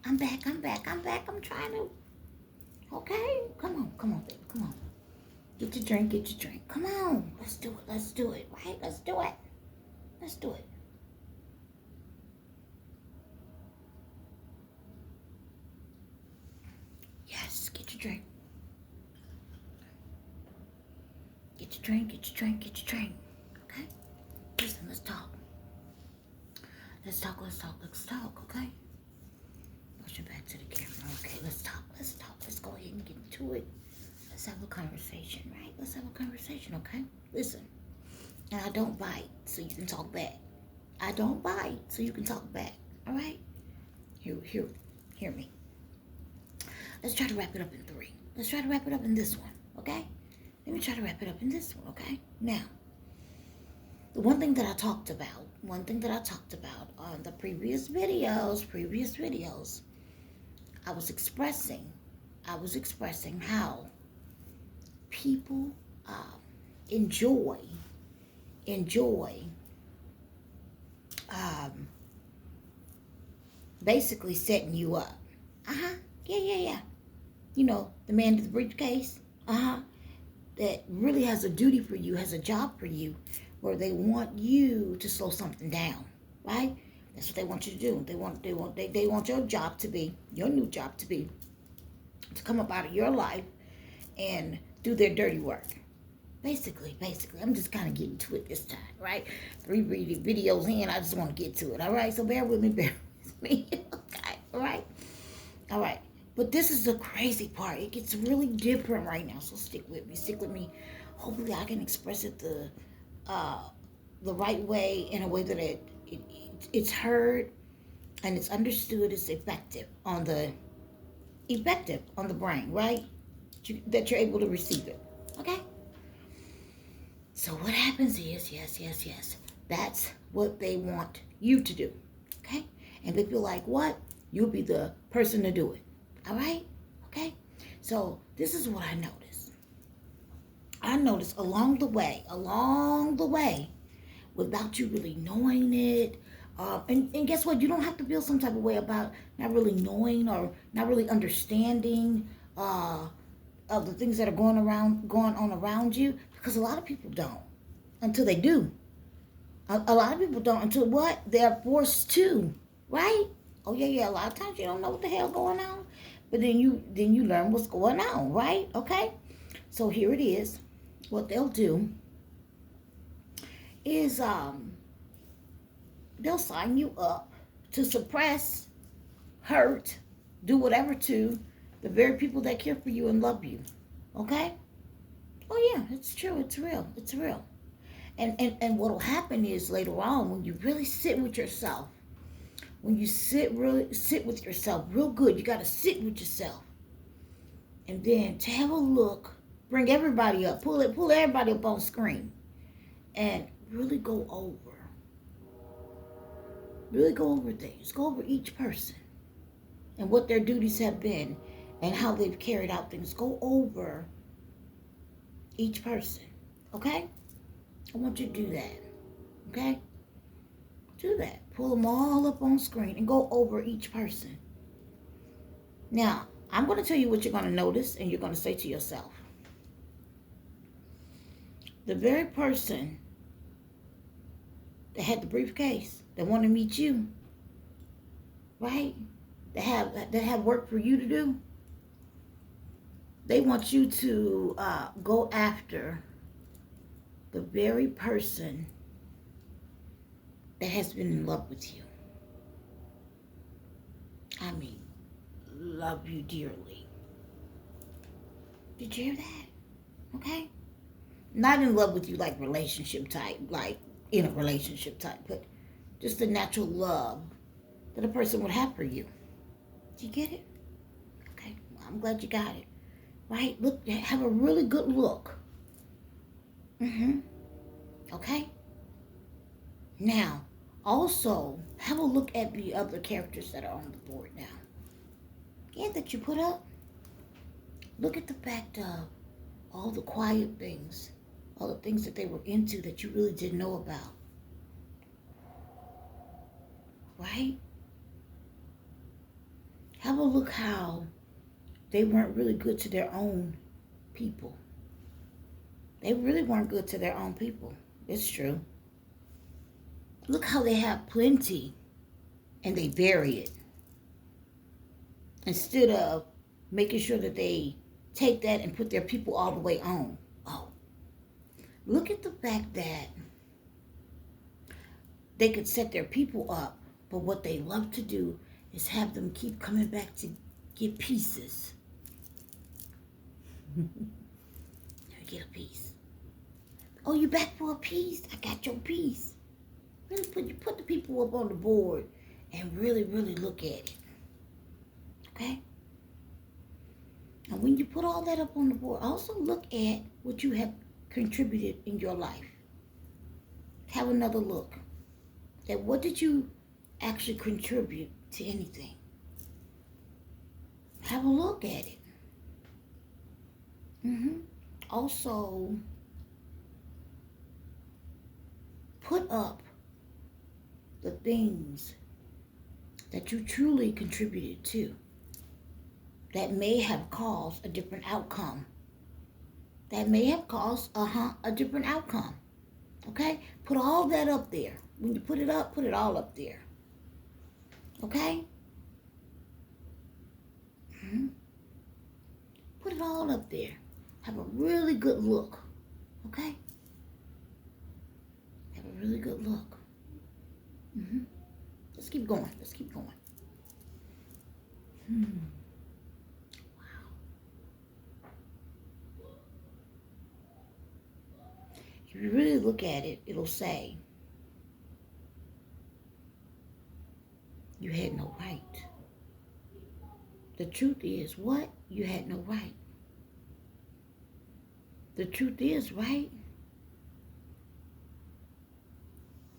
I'm trying to. Okay, come on, baby, come on. Get your drink, get your drink. Come on, let's do it, right? Let's do it. Let's do it. Yes, get your drink. Get your drink, get your drink, get your drink. Okay? Listen, let's talk. Let's talk, okay? Push it back to the camera. Okay, let's talk. Let's go ahead and get into it. Let's have a conversation, right? Let's have a conversation, okay? Listen. And I don't bite, so you can talk back. I don't bite, so you can talk back. All right? Hear me. Let's try to wrap it up in 3. Let's try to wrap it up in this one, okay? Let me try to wrap it up in this one, okay? Now, the one thing that I talked about on the previous videos, I was expressing how people enjoy basically setting you up. Yeah. You know, the man with the briefcase, that really has a duty for you, has a job for you, where they want you to slow something down, right? That's what they want you to do. They want your job to be, your new job to be, to come up out of your life and do their dirty work. Basically, I'm just kind of getting to it this time, right? 3 videos in, I just want to get to it, all right? So bear with me, okay, all right. But this is the crazy part. It gets really different right now, so stick with me. Hopefully I can express it the right way, in a way that it's heard and it's understood, it's effective on the brain, right? That you're able to receive it, okay? So what happens is, yes, that's what they want you to do, okay? And they feel like, what? You'll be the person to do it, all right? Okay? So this is what I noticed. I noticed along the way, without you really knowing it, and guess what? You don't have to feel some type of way about not really knowing or not really understanding of the things that are going on around you, because a lot of people don't until they do. A lot of people don't until what? They're forced to, right? Oh yeah. A lot of times you don't know what the hell going on, but then you learn what's going on, right? Okay. So here it is. What they'll do is they'll sign you up to suppress, hurt, do whatever to the very people that care for you and love you. Okay? Oh yeah, it's true. It's real. And what'll happen is later on, when you really sit with yourself, sit with yourself real good, you got to sit with yourself, and then to have a look, bring everybody up, pull everybody up on screen, and really go over things, go over each person and what their duties have been and how they've carried out things. Go over each person, okay? I want you to do that, okay? Do that. Pull them all up on screen and go over each person. Now, I'm going to tell you what you're going to notice, and you're going to say to yourself, the very person that had the briefcase, that wanted to meet you, right? That have work for you to do, they want you to go after the very person that has been in love with you. I mean, love you dearly. Did you hear that? Okay? Not in love with you like relationship type, like in a relationship type, but just the natural love that a person would have for you. Did you get it? Okay, well, I'm glad you got it. Right? Look, have a really good look. Okay? Now, also, have a look at the other characters that are on the board now. Yeah, that you put up. Look at the fact of all the quiet things, all the things that they were into that you really didn't know about. Right? Have a look how they weren't really good to their own people. They really weren't good to their own people. It's true. Look how they have plenty and they bury it. Instead of making sure that they take that and put their people all the way on. Oh, look at the fact that they could set their people up, but what they love to do is have them keep coming back to get pieces. Get a piece. Oh, you back for a piece? I got your piece. Really put the people up on the board and really, really look at it. Okay? And when you put all that up on the board, also look at what you have contributed in your life. Have another look at what did you actually contribute to anything. Have a look at it. Also, put up the things that you truly contributed to that may have caused a different outcome. That may have caused a different outcome. Okay? Put all that up there. When you put it up, put it all up there. Okay? Put it all up there. Have a really good look. Okay? Have a really good look. Let's keep going. Let's keep going. Wow. If you really look at it, it'll say, you had no right. The truth is, what? You had no right. The truth is, right?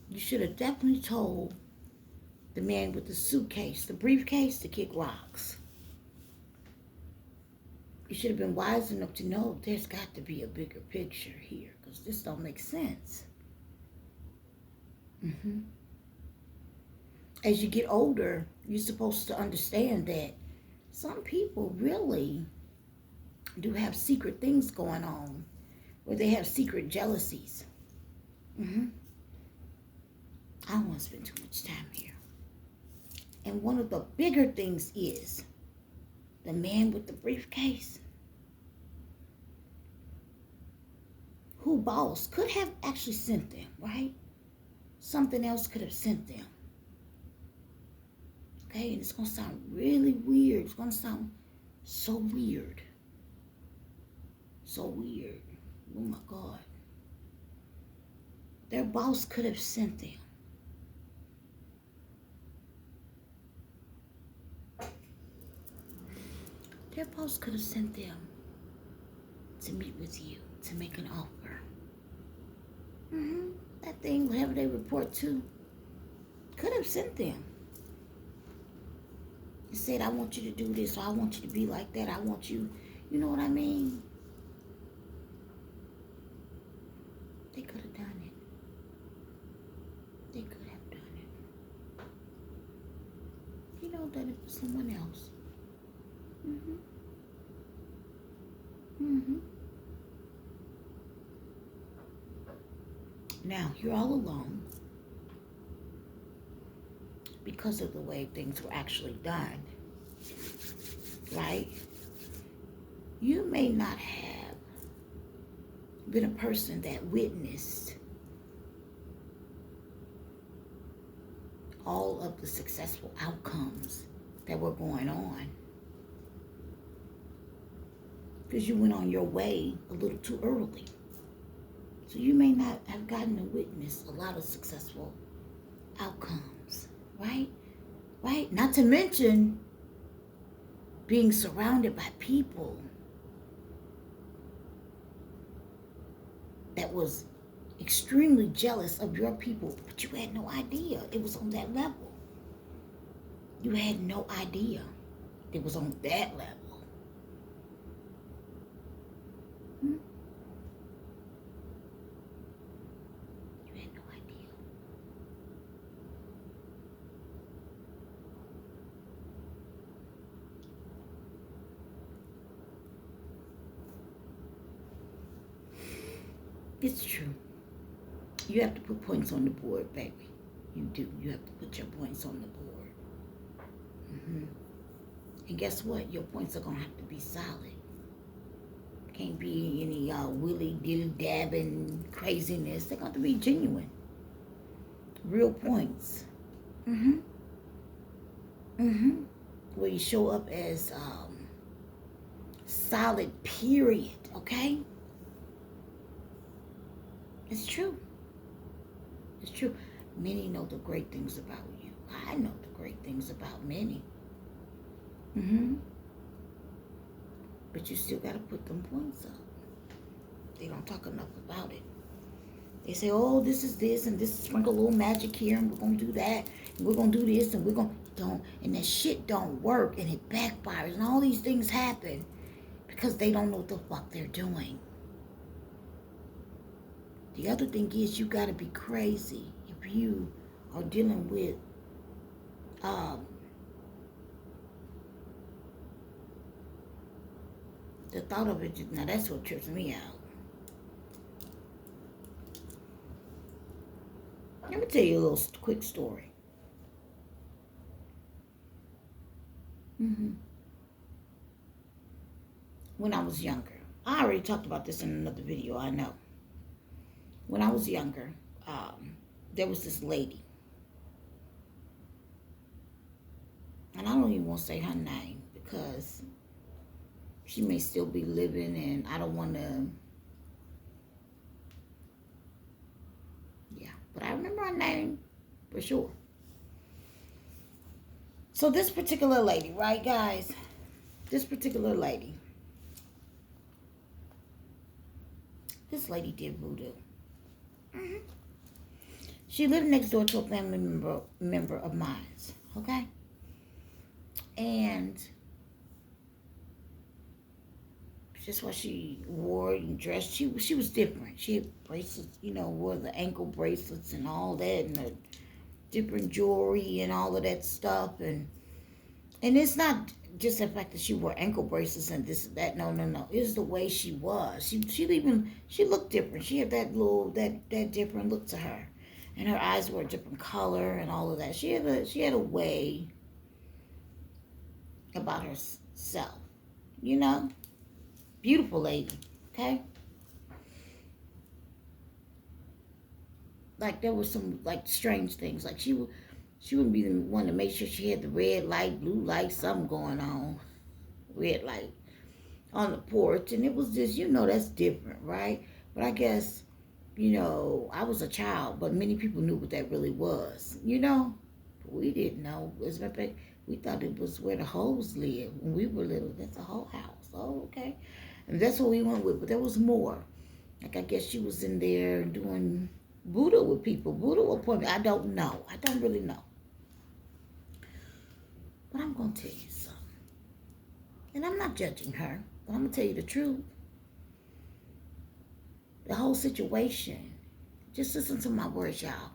You should have definitely told the man with the suitcase, the briefcase, to kick rocks. You should have been wise enough to know there's got to be a bigger picture here, because this don't make sense. As you get older, you're supposed to understand that some people really do have secret things going on, where they have secret jealousies. I don't want to spend too much time here. And one of the bigger things is the man with the briefcase, who boss could have actually sent them, right? Something else could have sent them. Okay, and it's going to sound really weird. It's going to sound so weird. So weird. Oh my God. Their boss could have sent them. Their boss could have sent them to meet with you, to make an offer. That thing, whatever they report to, could have sent them. It said, I want you to do this, or I want you to be like that, I want you, you know what I mean? They could have done it. They could have done it. You know, done it for someone else. Now, you're all alone because of the way things were actually done, right? You may not have been a person that witnessed all of the successful outcomes that were going on, because you went on your way a little too early. So you may not have gotten to witness a lot of successful outcomes, right? Right? Not to mention being surrounded by people that was extremely jealous of your people, but you had no idea it was on that level. You had no idea it was on that level. You had no idea. It's true. You have to put points on the board, baby. You do. You have to put your points on the board. Mm-hmm. And guess what? Your points are going to have to be solid. Can't be any willy dilly dabbing craziness. They're going to be genuine. Real points. Mm-hmm. Mm-hmm. Where you show up as solid, period. Okay? It's true. It's true. Many know the great things about you. I know the great things about many. Mm-hmm. But you still got to put them points up. They don't talk enough about it. They say, oh, this is this, and this is sprinkle a little magic here, and we're going to do that, and we're going to do this, and we're going to, don't, and that shit don't work, and it backfires, and all these things happen because they don't know what the fuck they're doing. The other thing is you got to be crazy if you are dealing with the thought of it. Now that's what trips me out. Let me tell you a little quick story. When I was younger, I already talked about this in another video, I know. When I was younger, there was this lady. And I don't even want to say her name because she may still be living and I don't want to. Yeah, but I remember her name for sure. So this particular lady, right, guys? This particular lady. This lady did voodoo. Mm-hmm. She lived next door to a family member of mine. Okay? And just what she wore and dressed, she was different. She had bracelets, wore the ankle bracelets and all that, and the different jewelry and all of that stuff. And it's not just the fact that she wore ankle bracelets and this that. No. It's the way she was. She looked different. She had that different look to her, and her eyes were a different color and all of that. She had a way about herself, Beautiful lady, okay? Like there was some like strange things. Like she wouldn't be the one to make sure she had the red light, blue light, something going on. Red light on the porch. And it was just, that's different, right? But I guess, I was a child, but many people knew what that really was, But we didn't know. As a matter of fact, we thought it was where the hoes lived when we were little. That's a whole house. Oh, okay. And that's what we went with. But there was more. Like, I guess she was in there doing voodoo with people. Voodoo appointment. I don't know. I don't really know. But I'm going to tell you something. And I'm not judging her. But I'm going to tell you the truth. The whole situation. Just listen to my words, y'all.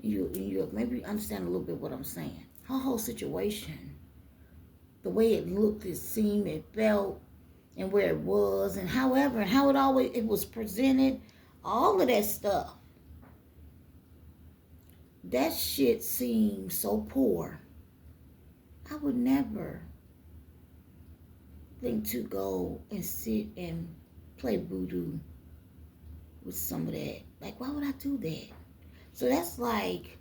You maybe understand a little bit what I'm saying. Her whole situation. The way it looked, it seemed, it felt, and where it was, and how it was presented, all of that stuff. That shit seemed so poor. I would never think to go and sit and play voodoo with some of that. Like, why would I do that? So that's like,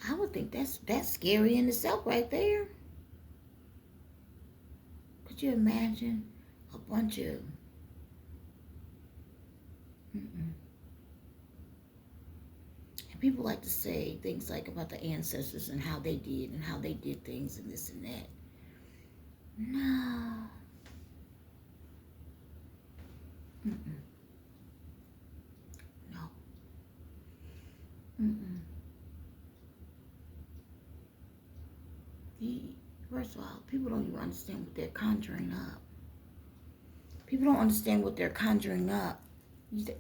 I would think that's scary in itself right there. Could you imagine a bunch of and people like to say things like about the ancestors and how they did things and this and that. No. No. First of all, people don't even understand what they're conjuring up. People don't understand what they're conjuring up. I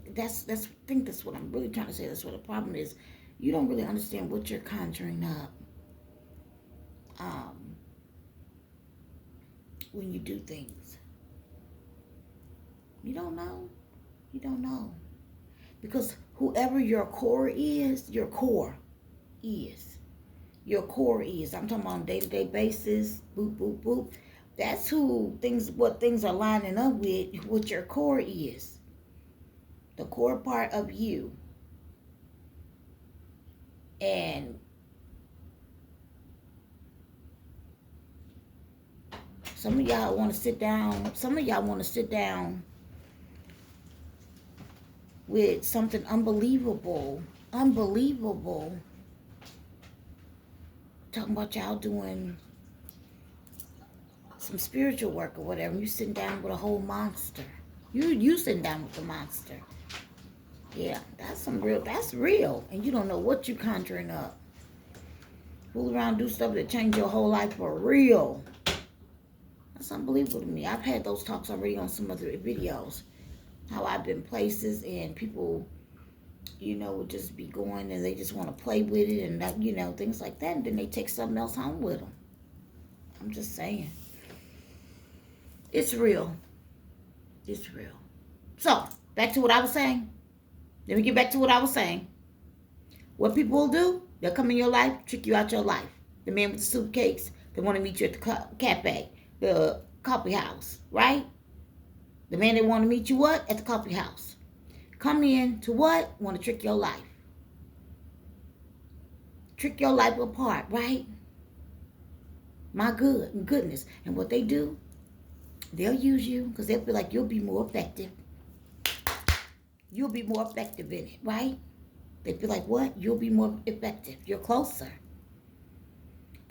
think that's what I'm really trying to say. That's what the problem is. You don't really understand what you're conjuring up when you do things. You don't know. You don't know. Because whoever your core is, your core is. Your core is. I'm talking on a day-to-day basis. Boop, boop, boop. That's what things are lining up with, what your core is. The core part of you. And some of y'all want to sit down. Some of y'all want to sit down with something unbelievable. Unbelievable. Talking about y'all doing some spiritual work or whatever. You sitting down with a whole monster. You sitting down with the monster. Yeah, that's real. And you don't know what you conjuring up. Fool around, do stuff that change your whole life for real. That's unbelievable to me. I've had those talks already on some other videos. How I've been places and people, would just be going and they just want to play with it and that, things like that. And then they take something else home with them. I'm just saying. It's real. It's real. So, back to what I was saying. Let me get back to what I was saying. What people will do, they'll come in your life, trick you out your life. The man with the suitcase, they want to meet you at the cafe, the coffee house, right? The man that want to meet you what? At the coffee house. Come in to what? Want to trick your life. Trick your life apart, right? My goodness. And what they do, they'll use you because they'll feel like you'll be more effective. You'll be more effective in it, right? They feel like what? You'll be more effective. You're closer.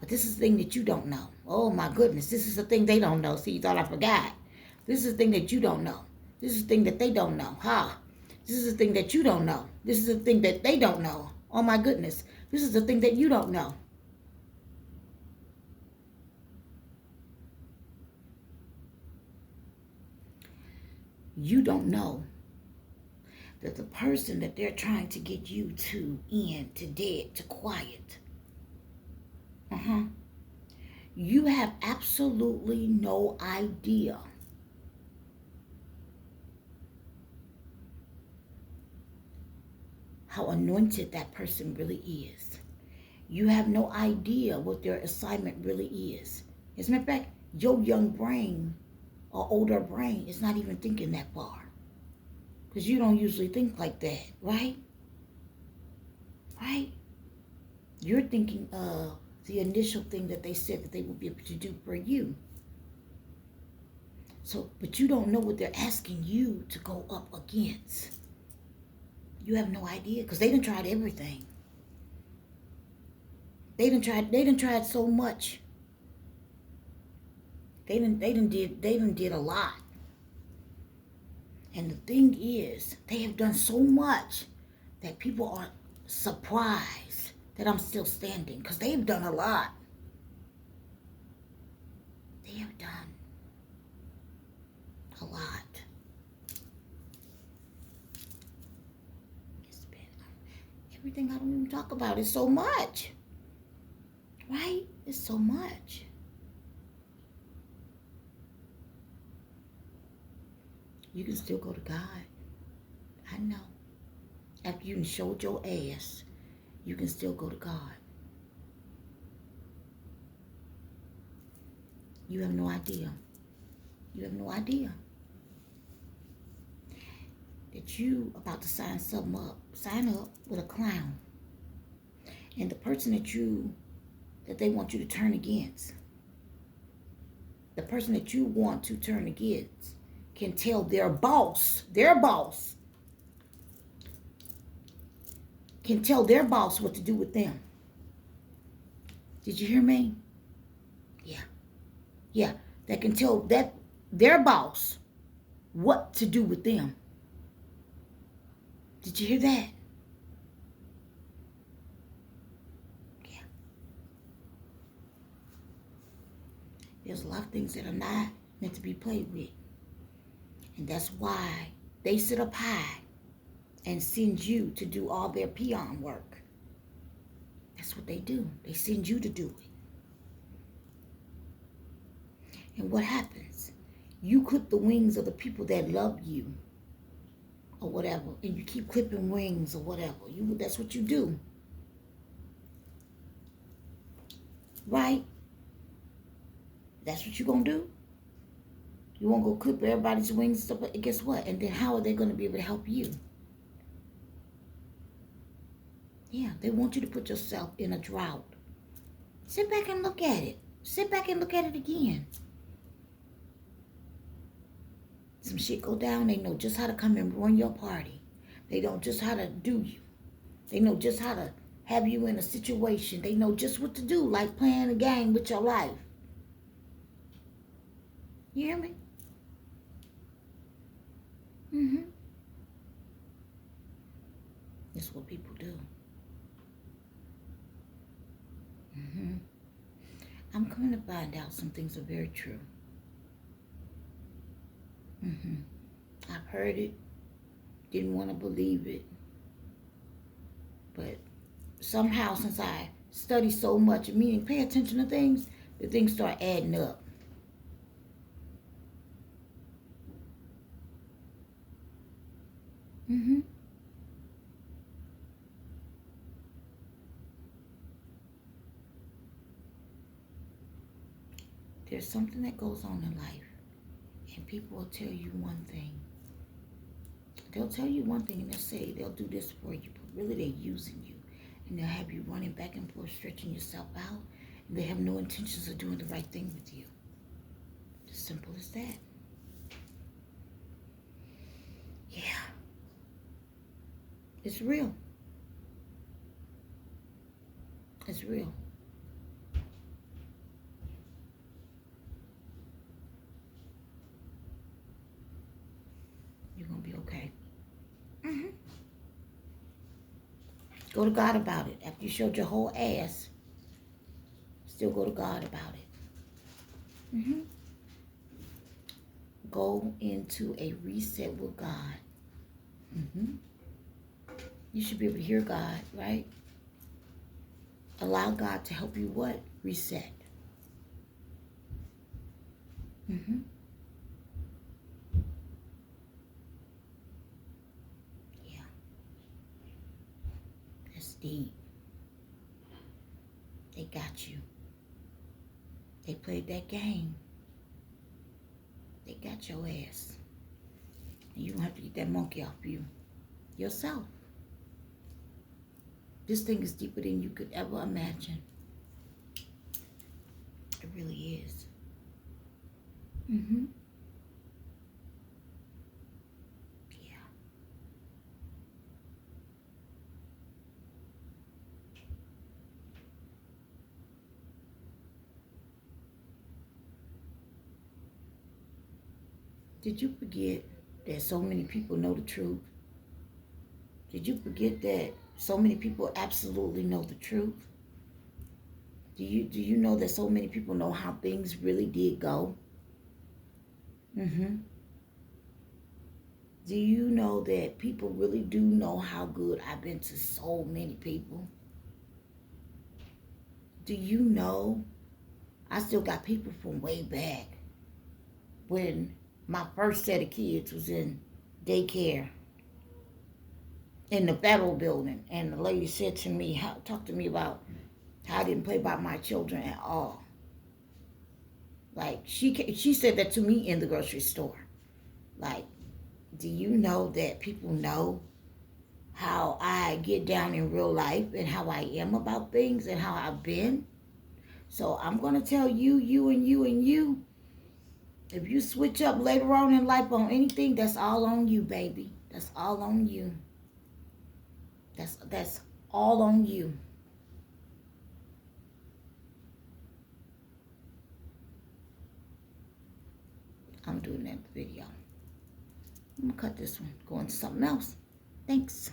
But this is the thing that you don't know. Oh my goodness. This is the thing they don't know. See, you thought I forgot. This is the thing that you don't know. This is the thing that they don't know. This is the thing that you don't know. This is the thing that they don't know. Oh my goodness. This is the thing that you don't know. You don't know that the person that they're trying to get you to dead, to quiet. You have absolutely no idea how anointed that person really is. You have no idea what their assignment really is. As a matter of fact, your young brain or older brain is not even thinking that far. Because you don't usually think like that, right? Right? You're thinking of the initial thing that they said that they would be able to do for you. So, but you don't know what they're asking you to go up against. You have no idea because they done tried everything. They done tried so much. They done did a lot. And the thing is, they have done so much that people are surprised that I'm still standing because they've done a lot. They have done a lot. It's been everything I don't even talk about is so much. Right? It's so much. You can still go to God. I know. After you showed your ass, you can still go to God. You have no idea. You have no idea that you about to sign something up. Sign up with a clown. And the person that they want you to turn against, the person that you want to turn against, can tell their boss, can tell their boss what to do with them. Did you hear me? Yeah. That can tell their boss what to do with them. Did you hear that? Yeah. There's a lot of things that are not meant to be played with. And that's why they sit up high and send you to do all their peon work. That's what they do. They send you to do it. And what happens? You clip the wings of the people that love you. or whatever, and you keep clipping wings or whatever. That's what you do. Right? That's what you're going to do. You won't go clip everybody's wings and stuff, but guess what? And then how are they going to be able to help you? Yeah, they want you to put yourself in a drought. Sit back and look at it. Sit back and look at it again. Some shit go down, they know just how to come and ruin your party. They know just how to do you. They know just how to have you in a situation. They know just what to do, like playing a game with your life. You hear me? Mm-hmm. That's what people do. Mm-hmm. I'm coming to find out some things are very true. Mm-hmm. I've heard it. Didn't want to believe it. But somehow, since I study so much, meaning pay attention to things, the things start adding up. Mm-hmm. There's something that goes on in life, and people will tell you one thing. They'll tell you one thing, and they'll say they'll do this for you, but really they're using you. And they'll have you running back and forth, stretching yourself out, and they have no intentions of doing the right thing with you. As simple as that. Yeah. It's real. It's real. You're going to be okay. Mm-hmm. Go to God about it. After you showed your whole ass, still go to God about it. Mm-hmm. Go into a reset with God. Mm-hmm. You should be able to hear God, right? Allow God to help you what? Reset. Mm-hmm. Yeah. That's deep. They got you. They played that game. They got your ass. And you don't have to get that monkey off you. Yourself. This thing is deeper than you could ever imagine. It really is. Mm-hmm. Yeah. Did you forget that so many people know the truth? Did you forget that so many people absolutely know the truth? Do you know that so many people know how things really did go? Mm-hmm. Do you know that people really do know how good I've been to so many people? Do you know I still got people from way back when my first set of kids was in daycare in the federal building, and the lady said to me, talked to me about how I didn't play by my children at all. Like, she said that to me in the grocery store. Like, do you know that people know how I get down in real life and how I am about things and how I've been? So I'm going to tell you, you and you and you, if you switch up later on in life on anything, that's all on you, baby. That's all on you. That's all on you. I'm doing that video. I'm going to cut this one. Go into something else. Thanks.